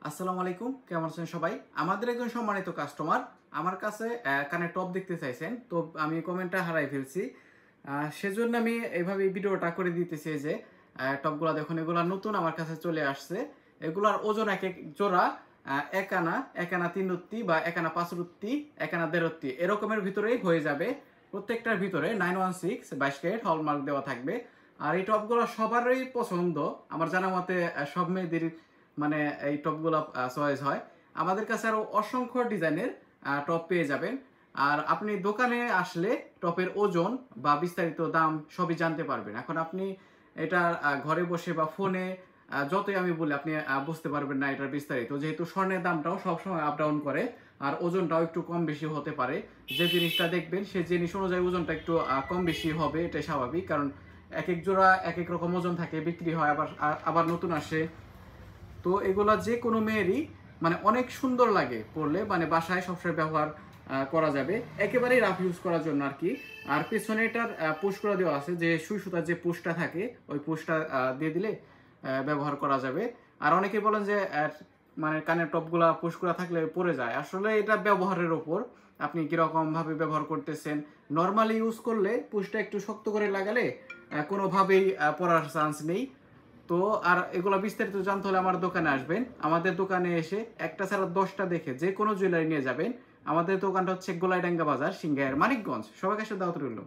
আসসালামু আলাইকুম, কেমন আছেন সবাই? আমাদের একজন সম্মানিত কাস্টমার আমার কাছে কানের টপ দেখতে চাইছেন, তো আমি কমেন্টটা হারাই ফেলছি। সেজন্য আমি এইভাবে ভিডিওটা করে দিতেছি যে টপগুলা দেখুন, এগুলা নতুন আমার কাছে চলে আসছে। এগুলার ওজন এক এক জোড়া এক আনা 3 রত্তি বা এক আনা 5 রত্তি, এক আনা 1.5 রত্তি এরকমের ভিতরেই হয়ে যাবে। প্রত্যেকটার ভিতরে 916 22 ক্যারেট হলমার্ক দেওয়া থাকবে। আর এই টপগুলো সবারই পছন্দ, আমার জানা মতে সব মেয়েদের মানে এই টপগুলো চয়েস হয়। আমাদের কাছে আরো অসংখ্য ডিজাইনের টপ পেয়ে যাবেন। আর আপনি দোকানে আসলে টপের ওজন বা বিস্তারিত দাম সবই জানতে পারবেন। এখন আপনি এটা ঘরে বসে বা ফোনে যতই আমি বলি আপনি বুঝতে পারবেন না এটার বিস্তারিত, যেহেতু স্বর্ণের দামটাও সবসময় আপ ডাউন করে আর ওজনটাও একটু কম বেশি হতে পারে। যে জিনিসটা দেখবেন সেই জিনিস অনুযায়ী ওজনটা একটু কম বেশি হবে, এটাই স্বাভাবিক। কারণ এক এক জোড়া এক এক রকম ওজন থাকে, বিক্রি হয়, আবার আবার নতুন আসে। তো এগুলা যে কোনো মেয়েরই মানে অনেক সুন্দর লাগে পরলে, মানে বাসায় সবসময় ব্যবহার করা যাবে, একেবারেই রাফ ইউজ করার জন্য আর কি। আর পেছনে এটার পুশ করে দেওয়া আছে, যে সুই সুতার যে পুশটা থাকে ওই পুশটা দিয়ে দিলে ব্যবহার করা যাবে। আর অনেকে বলেন যে মানে কানের টপগুলা পুশ করা থাকলে পরে যায়, আসলে এটা ব্যবহারের ওপর আপনি কিরকম ভাবে ব্যবহার করতেছেন। নর্মালি ইউজ করলে পুশটা একটু শক্ত করে লাগালে কোনোভাবেই পরার চান্স নেই। তো আর এগুলো বিস্তারিত জানতে হলে আমার দোকানে আসবেন। আমাদের দোকানে এসে একটা ছাড়া 10টা দেখে যে কোনো জুয়েলারি নিয়ে যাবেন। আমাদের দোকানটা হচ্ছে গোলাইডাঙ্গা বাজার, সিংগাইর, মানিকগঞ্জ। সবার কাছে দাওয়াত রইল।